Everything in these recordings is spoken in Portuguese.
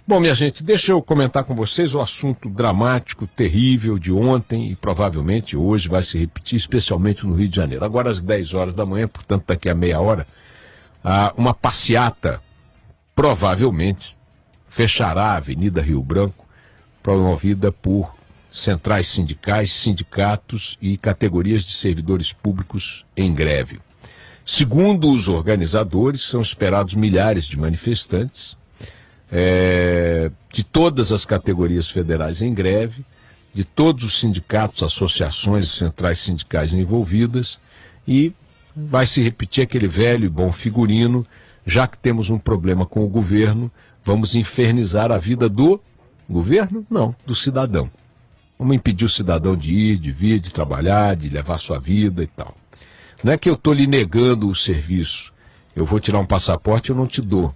Bom, minha gente, deixa eu comentar com vocês o assunto dramático, terrível de ontem e provavelmente hoje vai se repetir, especialmente no Rio de Janeiro. Agora às 10 horas da manhã, portanto daqui a meia hora, uma passeata provavelmente fechará a Avenida Rio Branco, promovida por centrais sindicais, sindicatos e categorias de servidores públicos em greve. Segundo os organizadores, são esperados milhares de manifestantes, de todas as categorias federais em greve, de todos os sindicatos, associações e centrais sindicais envolvidas, e vai se repetir aquele velho e bom figurino: já que temos um problema com o governo, vamos infernizar a vida do governo? Não, do cidadão. Vamos impedir o cidadão de ir, de vir, de trabalhar, de levar sua vida e tal. Não é que eu estou lhe negando o serviço. Eu vou tirar um passaporte, eu não te dou.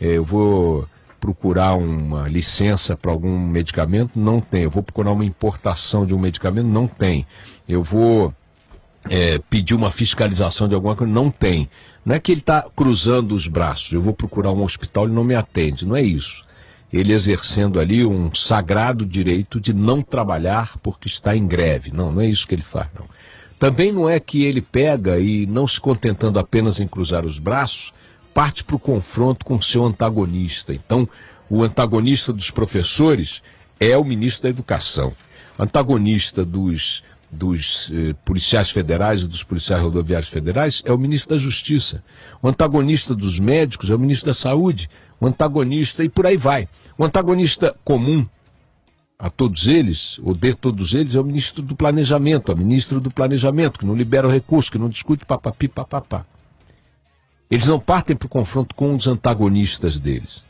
Eu vou procurar uma licença para algum medicamento, não tem. Eu vou procurar uma importação de um medicamento, não tem. Eu vou pedir uma fiscalização de alguma coisa, não tem. Não é que ele está cruzando os braços, eu vou procurar um hospital, ele não me atende, não é isso. Ele exercendo ali um sagrado direito de não trabalhar porque está em greve. Não, não é isso que ele faz, não. Também não é que ele pega e, não se contentando apenas em cruzar os braços, parte para o confronto com seu antagonista. Então, o antagonista dos professores é o ministro da Educação. O antagonista dos policiais federais e dos policiais rodoviários federais é o ministro da Justiça. O antagonista dos médicos é o ministro da Saúde. O antagonista, e por aí vai. O antagonista comum a todos eles, ou de todos eles, é o ministro do Planejamento, a ministra do Planejamento, que não libera o recurso, que não discute papapi, papapá. Eles não partem para o confronto com os antagonistas deles.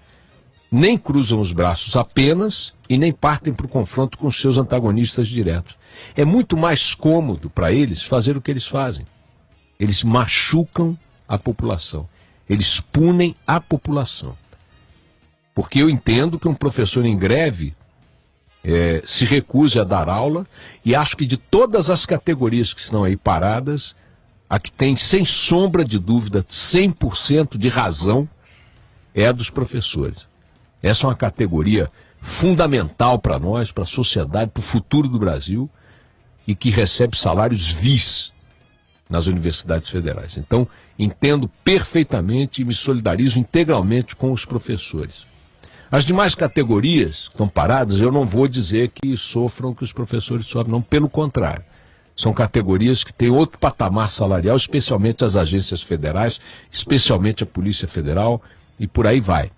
Nem cruzam os braços apenas e nem partem para o confronto com os seus antagonistas diretos. É muito mais cômodo para eles fazer o que eles fazem. Eles machucam a população. Eles punem a população. Porque eu entendo que um professor em greve se recuse a dar aula, e acho que de todas as categorias que estão aí paradas, a que tem, sem sombra de dúvida, 100% de razão é a dos professores. Essa é uma categoria fundamental para nós, para a sociedade, para o futuro do Brasil, e que recebe salários vis nas universidades federais. Então, entendo perfeitamente e me solidarizo integralmente com os professores. As demais categorias que estão paradas, eu não vou dizer que sofram, que os professores sofrem, não, pelo contrário. São categorias que têm outro patamar salarial, especialmente as agências federais, especialmente a Polícia Federal, e por aí vai.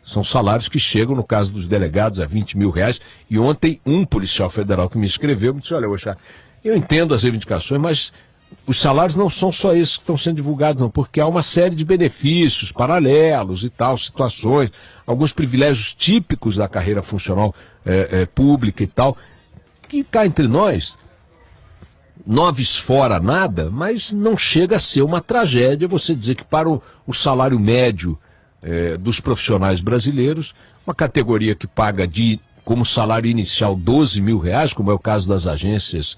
São salários que chegam, no caso dos delegados, a R$20 mil. E ontem um policial federal que me escreveu me disse: olha, eu entendo as reivindicações, mas os salários não são só esses que estão sendo divulgados, não, porque há uma série de benefícios paralelos e tal, situações, alguns privilégios típicos da carreira funcional pública e tal, que cá entre nós, noves fora nada, mas não chega a ser uma tragédia você dizer que para o salário médio dos profissionais brasileiros, uma categoria que paga como salário inicial R$12 mil, como é o caso das agências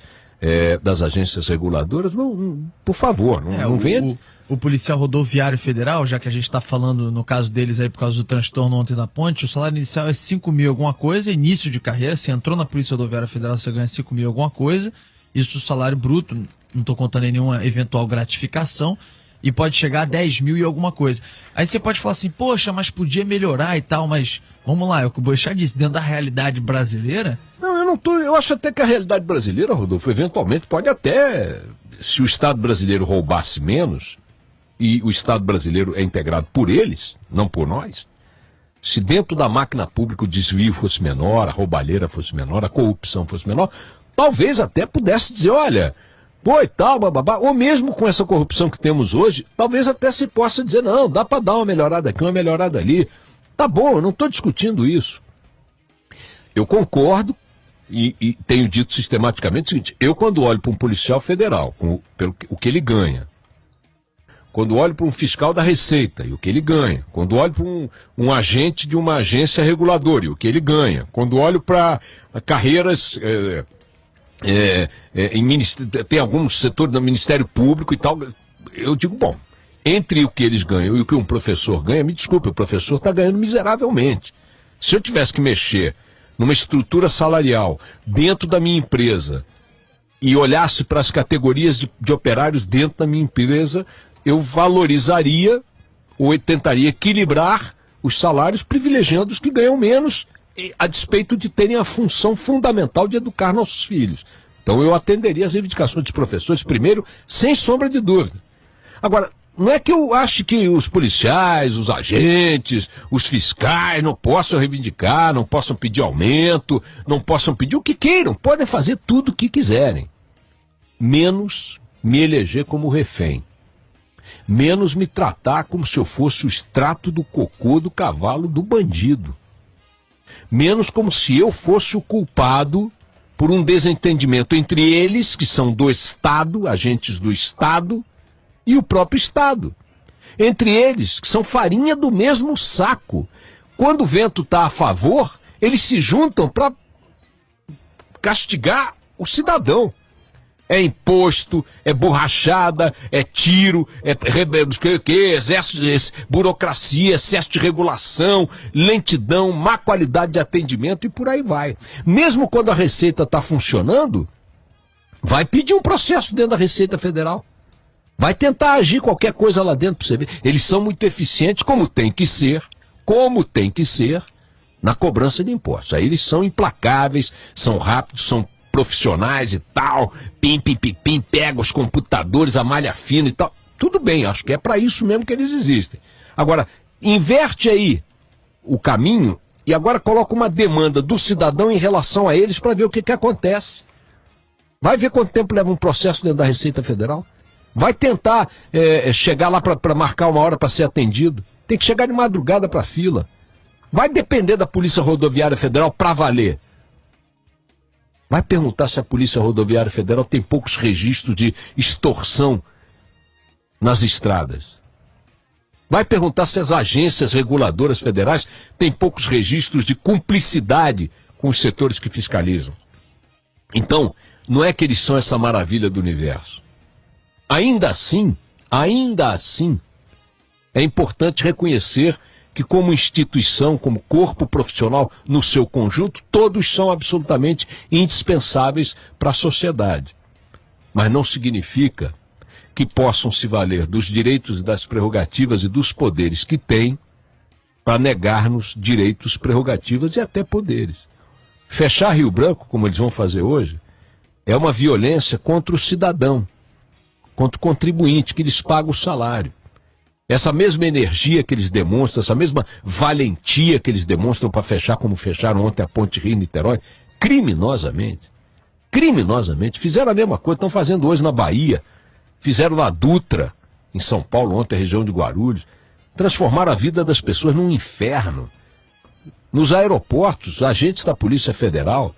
reguladoras, não, por favor, não venha. O policial rodoviário federal, já que a gente está falando no caso deles aí por causa do transtorno ontem da ponte, o salário inicial é 5 mil alguma coisa, início de carreira, você entrou na Polícia Rodoviária Federal, você ganha 5 mil alguma coisa, isso o salário bruto, não estou contando em nenhuma eventual gratificação, e pode chegar a 10 mil e alguma coisa. Aí você pode falar assim, poxa, mas podia melhorar e tal, mas vamos lá, eu vou deixar disso, dentro da realidade brasileira. Não, eu acho até que a realidade brasileira, Rodolfo, eventualmente pode até, se o Estado brasileiro roubasse menos, e o Estado brasileiro é integrado por eles, não por nós, se dentro da máquina pública o desvio fosse menor, a roubalheira fosse menor, a corrupção fosse menor, talvez até pudesse dizer, olha, pô e tal, bababá, ou mesmo com essa corrupção que temos hoje, talvez até se possa dizer, não, dá para dar uma melhorada aqui, uma melhorada ali. Tá bom, eu não estou discutindo isso. Eu concordo e tenho dito sistematicamente o seguinte, eu quando olho para um policial federal, pelo o que ele ganha, quando olho para um fiscal da Receita e o que ele ganha, quando olho para um agente de uma agência reguladora e o que ele ganha, quando olho para carreiras... tem algum setor do Ministério Público e tal, eu digo, bom, entre o que eles ganham e o que um professor ganha, me desculpe, o professor está ganhando miseravelmente. Se eu tivesse que mexer numa estrutura salarial dentro da minha empresa e olhasse para as categorias de operários dentro da minha empresa, eu valorizaria ou tentaria equilibrar os salários, privilegiando os que ganham menos, a despeito de terem a função fundamental de educar nossos filhos. Então eu atenderia as reivindicações dos professores primeiro, sem sombra de dúvida. Agora, não é que eu ache que os policiais, os agentes, os fiscais não possam reivindicar, não possam pedir aumento, não possam pedir o que queiram, podem fazer tudo o que quiserem. Menos me eleger como refém. Menos me tratar como se eu fosse o extrato do cocô do cavalo do bandido. Menos como se eu fosse o culpado por um desentendimento entre eles, que são do Estado, agentes do Estado, e o próprio Estado. Entre eles, que são farinha do mesmo saco. Quando o vento está a favor, eles se juntam para castigar o cidadão. É imposto, é borrachada, é tiro, excesso, burocracia, excesso de regulação, lentidão, má qualidade de atendimento e por aí vai. Mesmo quando a Receita está funcionando, vai pedir um processo dentro da Receita Federal. Vai tentar agir qualquer coisa lá dentro para você ver. Eles são muito eficientes, como tem que ser, na cobrança de impostos. Aí eles são implacáveis, são rápidos, são profissionais e tal, pim, pega os computadores, a malha fina e tal. Tudo bem, acho que é para isso mesmo que eles existem. Agora, inverte aí o caminho e agora coloca uma demanda do cidadão em relação a eles para ver o que acontece. Vai ver quanto tempo leva um processo dentro da Receita Federal? Vai tentar chegar lá para marcar uma hora para ser atendido. Tem que chegar de madrugada para a fila. Vai depender da Polícia Rodoviária Federal para valer. Vai perguntar se a Polícia Rodoviária Federal tem poucos registros de extorsão nas estradas. Vai perguntar se as agências reguladoras federais têm poucos registros de cumplicidade com os setores que fiscalizam. Então, não é que eles são essa maravilha do universo. Ainda assim, é importante reconhecer que como instituição, como corpo profissional no seu conjunto, todos são absolutamente indispensáveis para a sociedade. Mas não significa que possam se valer dos direitos, das prerrogativas e dos poderes que têm para negar-nos direitos, prerrogativas e até poderes. Fechar Rio Branco, como eles vão fazer hoje, é uma violência contra o cidadão, contra o contribuinte que lhes paga o salário. Essa mesma energia que eles demonstram, essa mesma valentia que eles demonstram para fechar como fecharam ontem a Ponte Rio-Niterói, criminosamente, fizeram a mesma coisa, estão fazendo hoje na Bahia, fizeram na Dutra, em São Paulo, ontem a região de Guarulhos, transformaram a vida das pessoas num inferno. Nos aeroportos, agentes da Polícia Federal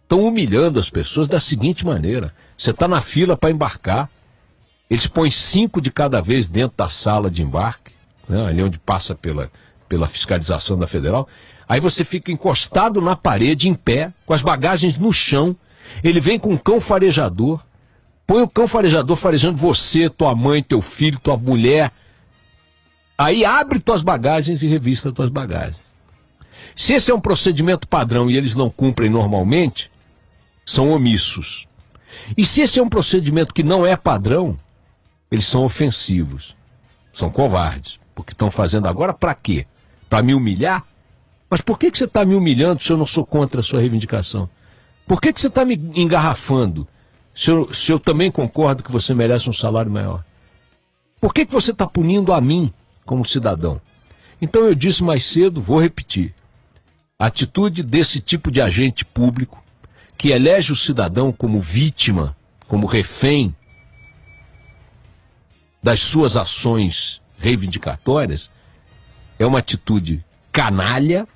estão humilhando as pessoas da seguinte maneira: você está na fila para embarcar, eles põem 5 de cada vez dentro da sala de embarque, né, ali onde passa pela fiscalização da Federal. Aí você fica encostado na parede, em pé, com as bagagens no chão. Ele vem com um cão farejador, põe o cão farejador farejando você, tua mãe, teu filho, tua mulher. Aí abre tuas bagagens e revista tuas bagagens. Se esse é um procedimento padrão e eles não cumprem normalmente, são omissos. E se esse é um procedimento que não é padrão, eles são ofensivos, são covardes. Porque estão fazendo agora para quê? Para me humilhar? Mas por que você está me humilhando se eu não sou contra a sua reivindicação? Por que você está me engarrafando se eu também concordo que você merece um salário maior? Por que você está punindo a mim como cidadão? Então eu disse mais cedo, vou repetir. A atitude desse tipo de agente público que elege o cidadão como vítima, como refém das suas ações reivindicatórias, é uma atitude canalha,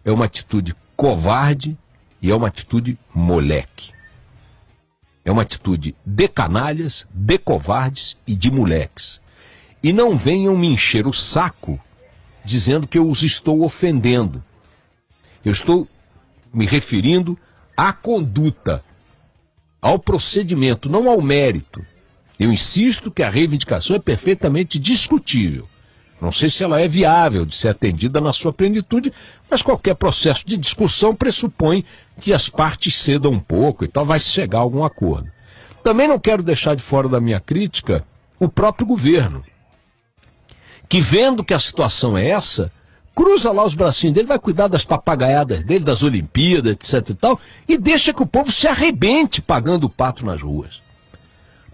é uma atitude covarde e é uma atitude moleque. É uma atitude de canalhas, de covardes e de moleques. E não venham me encher o saco dizendo que eu os estou ofendendo. Eu estou me referindo à conduta, ao procedimento, não ao mérito. Eu insisto que a reivindicação é perfeitamente discutível, Não sei se ela é viável de ser atendida na sua plenitude, mas qualquer processo de discussão pressupõe que as partes cedam um pouco e tal, vai chegar a algum acordo. Também não quero deixar de fora da minha crítica o próprio governo, que vendo que a situação é essa, cruza lá os bracinhos dele, vai cuidar das papagaiadas dele, das Olimpíadas, etc e tal, e deixa que o povo se arrebente pagando o pato nas ruas.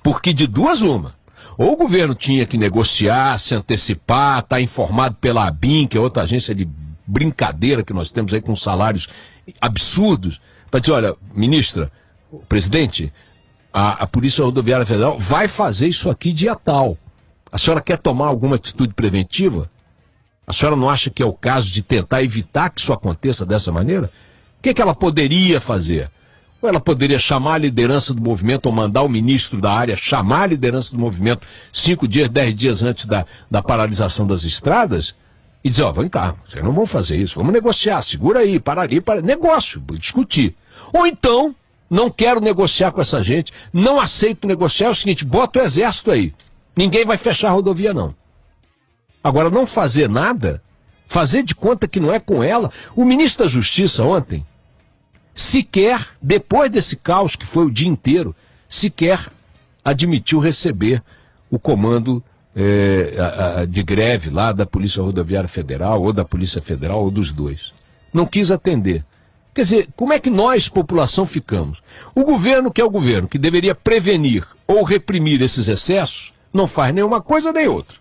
Porque de duas uma. Ou o governo tinha que negociar, se antecipar, estar informado pela ABIN, que é outra agência de brincadeira que nós temos aí com salários absurdos, para dizer, olha, ministra, presidente, a Polícia Rodoviária Federal vai fazer isso aqui dia tal. A senhora quer tomar alguma atitude preventiva? A senhora não acha que é o caso de tentar evitar que isso aconteça dessa maneira? O que ela poderia fazer? Ou ela poderia chamar a liderança do movimento ou mandar o ministro da área chamar a liderança do movimento 5 dias, 10 dias antes da paralisação das estradas e dizer, ó, vem cá, vocês não vão fazer isso, vamos negociar, segura aí, para ali, negócio, discutir. Ou então, não quero negociar com essa gente, não aceito negociar, é o seguinte, bota o exército aí, ninguém vai fechar a rodovia não. Agora, não fazer nada, fazer de conta que não é com ela. O ministro da Justiça ontem, sequer, depois desse caos que foi o dia inteiro, sequer admitiu receber o comando de greve lá da Polícia Rodoviária Federal, ou da Polícia Federal, ou dos dois. Não quis atender. Quer dizer, como é que nós, população, ficamos? O governo, que é o governo, que deveria prevenir ou reprimir esses excessos, não faz nenhuma coisa nem outra.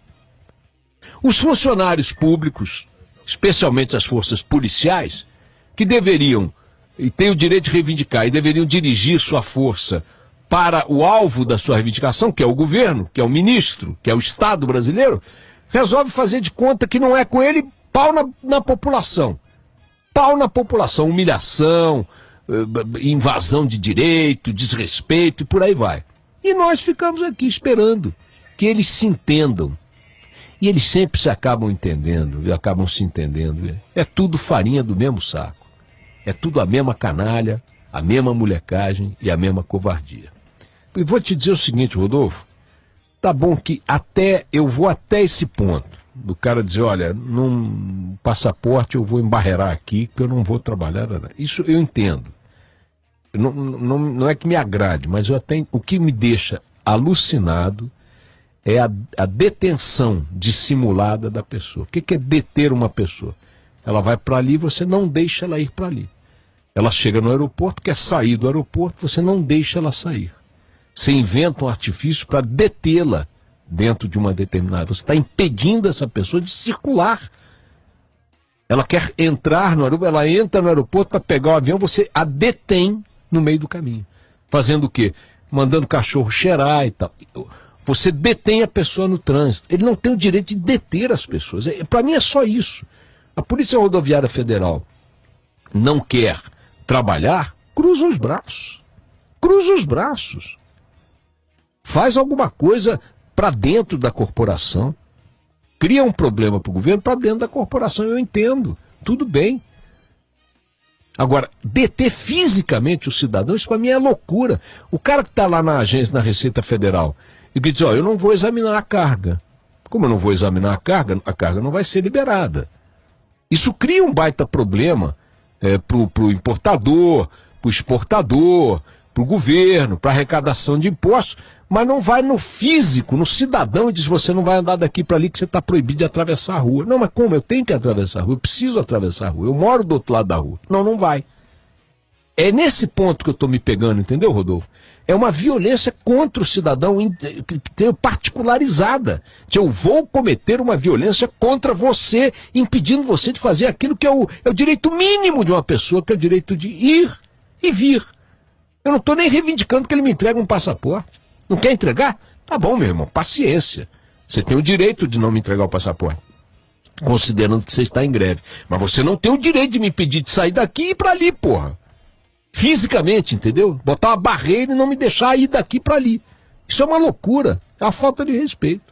Os funcionários públicos, especialmente as forças policiais, que deveriam e têm o direito de reivindicar e deveriam dirigir sua força para o alvo da sua reivindicação, que é o governo, que é o ministro, que é o Estado brasileiro, resolve fazer de conta que não é com ele, pau na população. Pau na população, humilhação, invasão de direito, desrespeito e por aí vai. E nós ficamos aqui esperando que eles se entendam. E eles sempre se acabam entendendo, acabam se entendendo. É tudo farinha do mesmo saco. É tudo a mesma canalha, a mesma molecagem e a mesma covardia. E vou te dizer o seguinte, Rodolfo, tá bom que eu vou até esse ponto, do cara dizer, olha, num passaporte eu vou embarrear aqui, que eu não vou trabalhar. Isso eu entendo. Não é que me agrade, mas o que me deixa alucinado é a detenção dissimulada da pessoa. O que é deter uma pessoa? Ela vai para ali, você não deixa ela ir para ali. Ela chega no aeroporto, quer sair do aeroporto, você não deixa ela sair. Você inventa um artifício para detê-la dentro de uma determinada... Você está impedindo essa pessoa de circular. Ela quer entrar no aeroporto, ela entra no aeroporto para pegar o avião, você a detém no meio do caminho. Fazendo o quê? Mandando o cachorro cheirar e tal. Você detém a pessoa no trânsito. Ele não tem o direito de deter as pessoas. Para mim é só isso. A Polícia Rodoviária Federal não quer trabalhar, cruza os braços. Cruza os braços. Faz alguma coisa para dentro da corporação. Cria um problema para o governo para dentro da corporação. Eu entendo. Tudo bem. Agora, deter fisicamente o cidadão, isso para mim é loucura. O cara que está lá na agência, na Receita Federal, e que diz, eu não vou examinar a carga. Como eu não vou examinar a carga não vai ser liberada. Isso cria um baita problema para o importador, para o exportador, para o governo, para a arrecadação de impostos, mas não vai no físico, no cidadão, e diz, você não vai andar daqui para ali que você está proibido de atravessar a rua. Não, mas como? Eu tenho que atravessar a rua, eu preciso atravessar a rua, eu moro do outro lado da rua. Não vai. É nesse ponto que eu estou me pegando, entendeu, Rodolfo? É uma violência contra o cidadão particularizada. Eu vou cometer uma violência contra você, impedindo você de fazer aquilo que é o direito mínimo de uma pessoa, que é o direito de ir e vir. Eu não estou nem reivindicando que ele me entregue um passaporte. Não quer entregar? Tá bom, meu irmão, paciência. Você tem o direito de não me entregar o passaporte, considerando que você está em greve. Mas você não tem o direito de me impedir de sair daqui e ir para ali, porra. Fisicamente, entendeu? Botar uma barreira e não me deixar ir daqui para ali. Isso é uma loucura, é uma falta de respeito.